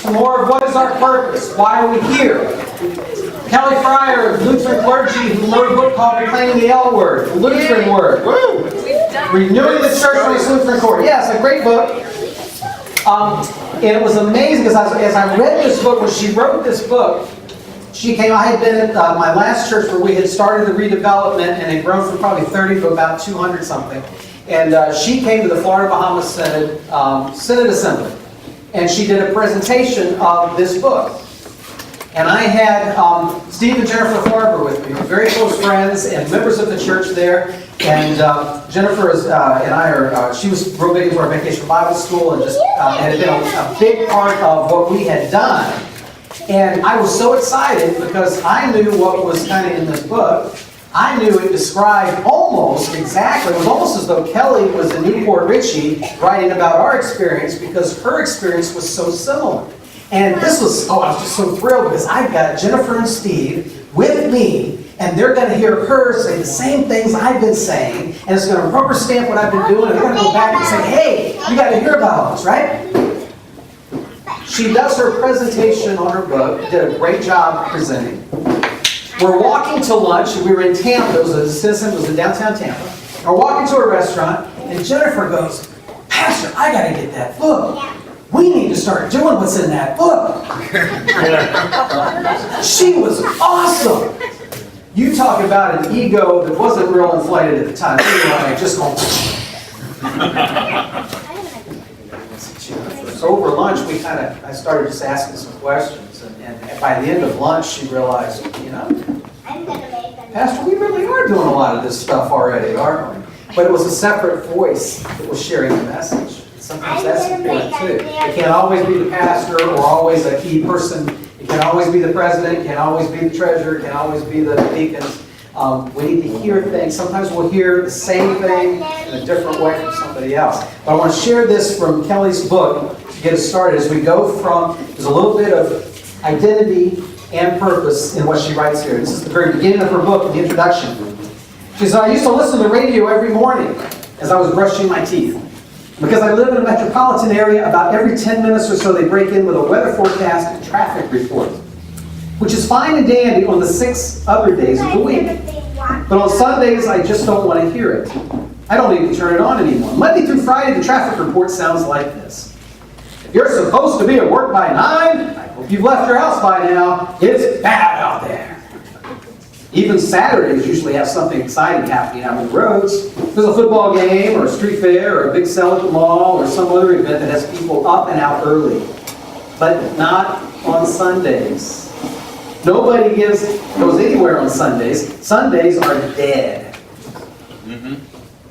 some more of what is our purpose? Why are we here? Kelly Fryer of Lutheran Clergy, who wrote a book called Reclaiming the L Word, the Lutheran Word. Woo! Renewing the Church on its Lutheran Core. Yeah, it's a great book. And it was amazing because as I read this book, when she wrote this book, she came. I had been at my last church where we had started the redevelopment and had grown from probably 30 to about 200 something. And she came to the Florida Bahamas Synod Assembly. And she did a presentation of this book. And I had Steve and Jennifer Farber with me, very close friends and members of the church there. And Jennifer and I are, she was real big into our Vacation Bible School and just had been a big part of what we had done. And I was so excited because I knew what was kind of in this book. I knew it described almost exactly, it was almost as though Kelly was a Newport Richie writing about our experience because her experience was so similar. And this was, I was just so thrilled because I've got Jennifer and Steve with me, and they're going to hear her say the same things I've been saying, and it's going to rubber stamp what I've been doing, and they're going to go back and say, hey, you got to hear about all this, right? She does her presentation on her book, did a great job presenting. We're walking to lunch. We were in Tampa. It was in downtown Tampa. We're walking to a restaurant, and Jennifer goes, Pastor, I got to get that book. We need to start doing what's in that book. She was awesome. You talk about an ego that wasn't real inflated at the time. Anyway, just going. So over lunch, I started just asking some questions, and by the end of lunch, she realized, Pastor, we really are doing a lot of this stuff already, aren't we? But it was a separate voice that was sharing the message. Sometimes that's important too. It can't always be the pastor or always a key person. It can't always be the president. It can't always be the treasurer. It can't always be the deacons. We need to hear things. Sometimes we'll hear the same thing in a different way from somebody else. But I want to share this from Kelly's book to get us started as we go from, there's a little bit of identity and purpose in what she writes here. This is the very beginning of her book, the introduction. She says, I used to listen to the radio every morning as I was brushing my teeth. Because I live in a metropolitan area, about every 10 minutes or so they break in with a weather forecast and traffic report, which is fine and dandy on the 6 other days of the week. But on Sundays, I just don't want to hear it. I don't even turn it on anymore. Monday through Friday, the traffic report sounds like this. If you're supposed to be at work by 9, I hope you've left your house by now. It's bad out there. Even Saturdays usually have something exciting happening out on the roads. There's a football game or a street fair or a big sale at the mall or some other event that has people up and out early. But not on Sundays. Nobody goes anywhere on Sundays. Sundays are dead.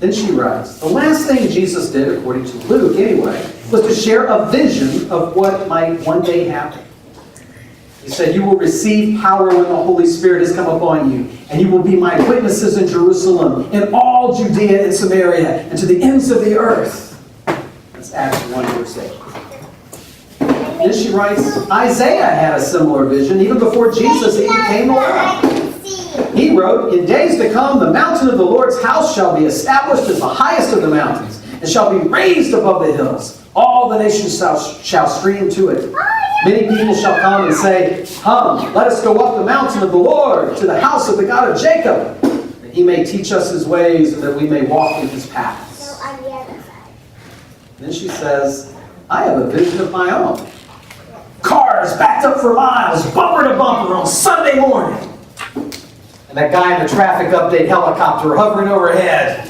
Then she writes, the last thing Jesus did, according to Luke anyway, was to share a vision of what might one day happen. He said, you will receive power when the Holy Spirit has come upon you, and you will be my witnesses in Jerusalem, in all Judea and Samaria, and to the ends of the earth. That's Acts 1, verse 8. Then she writes, Isaiah had a similar vision even before Jesus even came around. He wrote, in days to come, the mountain of the Lord's house shall be established as the highest of the mountains, and shall be raised above the hills. All the nations shall stream to it. Many people shall come and say, come, let us go up the mountain of the Lord, to the house of the God of Jacob, that he may teach us his ways, and that we may walk in his paths. Then she says, I have a vision of my own. Cars backed up for miles, bumper to bumper on Sunday morning. And that guy in the traffic update helicopter hovering overhead,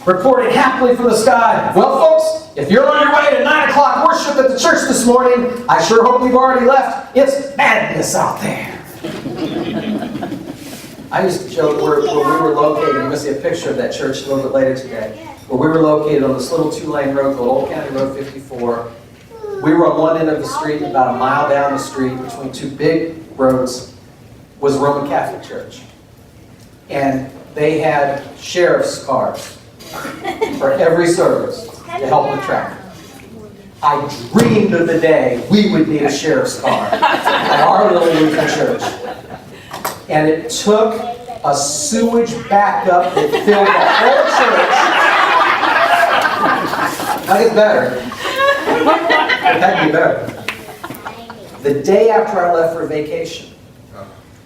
reporting happily from the sky, well, folks, if you're on your way to 9 o'clock worship at the church this morning, I sure hope you've already left. It's madness out there. I used to joke where we were located, you're going to see a picture of that church a little bit later today, where we were located on this little 2-lane road called Old County Road 54. We were on one end of the street, about a mile down the street, between 2 big roads, was a Roman Catholic church. And they had sheriff's cars for every service to help with traffic. I dreamed of the day we would need a sheriff's car at our little Lutheran church. And it took a sewage backup that filled the whole church. That gets better. That'd be better. the day after I left for vacation.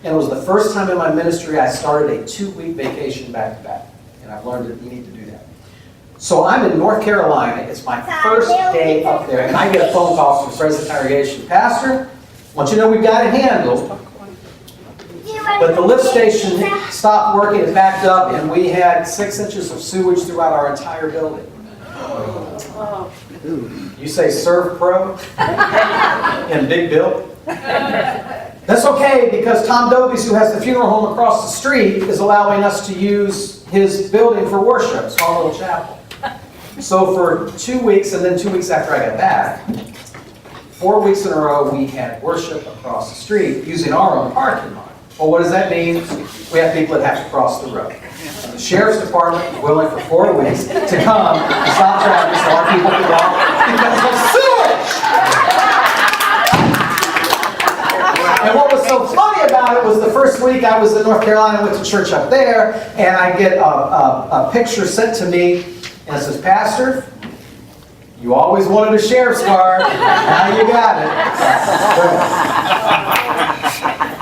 And it was the first time in my ministry I started a 2-week vacation back to back. And I've learned that you need to do that. So I'm in North Carolina. It's my first day up there. And I get a phone call from the president of the congregation. Pastor, I want you to know we've got it handled. But the lift station stopped working, it backed up, and we had 6 inches of sewage throughout our entire building. You say Serve Pro and Big Bill? That's okay, because Tom Dobies, who has the funeral home across the street, is allowing us to use his building for worship, small little chapel. So for 2 weeks, and then 2 weeks after I got back, 4 weeks in a row, we had worship across the street using our own parking lot. Well, what does that mean? We have people that have to cross the road. The sheriff's department is willing for 4 weeks to come and stop traffic so our people can walk because of sewage! And what was so funny about it was the first week I was in North Carolina, I went to church up there, and I get a picture sent to me, and it says, Pastor, you always wanted a sheriff's car, now you got it.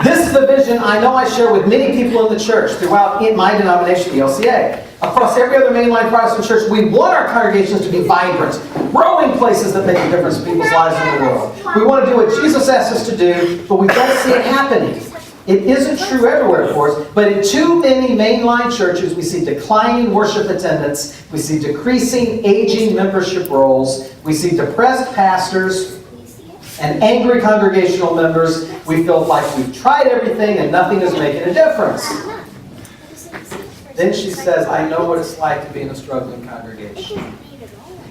This is the vision I know I share with many people in the church throughout my denomination, the LCA. Across every other mainline Protestant church, we want our congregations to be vibrant, growing places that make a difference in people's lives in the world. We want to do what Jesus asked us to do, but we don't see it happening. It isn't true everywhere, of course, but in too many mainline churches, we see declining worship attendance, we see decreasing, aging membership rolls, we see depressed pastors and angry congregational members. We feel like we've tried everything and nothing is making a difference. Then she says, I know what it's like to be in a struggling congregation.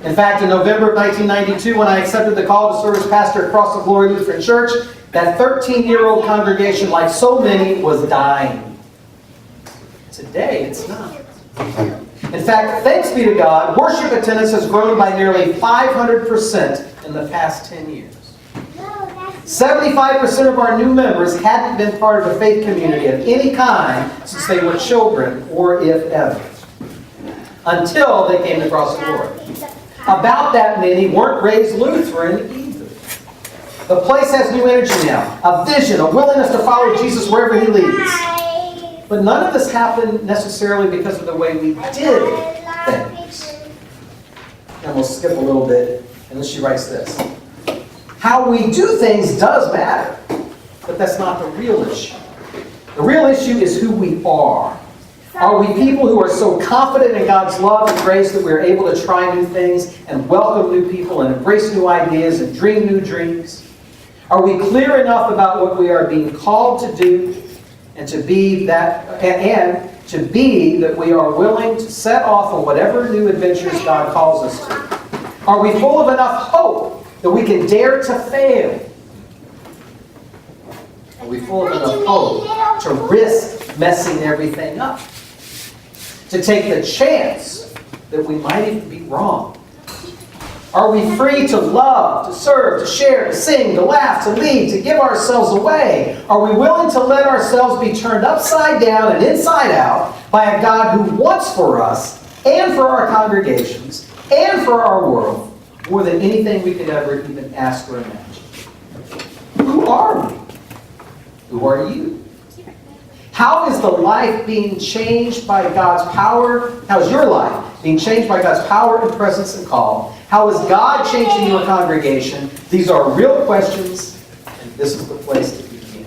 In fact, in November of 1992, when I accepted the call to serve as pastor at Cross of Glory Lutheran Church, that 13-year-old congregation, like so many, was dying. Today, it's not. In fact, thanks be to God, worship attendance has grown by nearly 500% in the past 10 years. 75% of our new members hadn't been part of a faith community of any kind since they were children, or if ever, until they came to Cross of Glory. About that many weren't raised Lutheran either. The place has new energy now, a vision, a willingness to follow Jesus wherever He leads. But none of this happened necessarily because of the way we did things. And we'll skip a little bit, and then she writes this. How we do things does matter, but that's not the real issue. The real issue is who we are. Are we people who are so confident in God's love and grace that we're able to try new things and welcome new people and embrace new ideas and dream new dreams? Are we clear enough about what we are being called to do and to be that we are willing to set off on whatever new adventures God calls us to? Are we full of enough hope that we can dare to fail? Are we full of enough hope to risk messing everything up? To take the chance that we might even be wrong? Are we free to love, to serve, to share, to sing, to laugh, to lead, to give ourselves away? Are we willing to let ourselves be turned upside down and inside out by a God who wants for us and for our congregations and for our world more than anything we could ever even ask or imagine? Who are we? Who are you? How is the life being changed by God's power? How is your life being changed by God's power and presence and call? How is God changing your congregation? These are real questions, and this is the place to begin.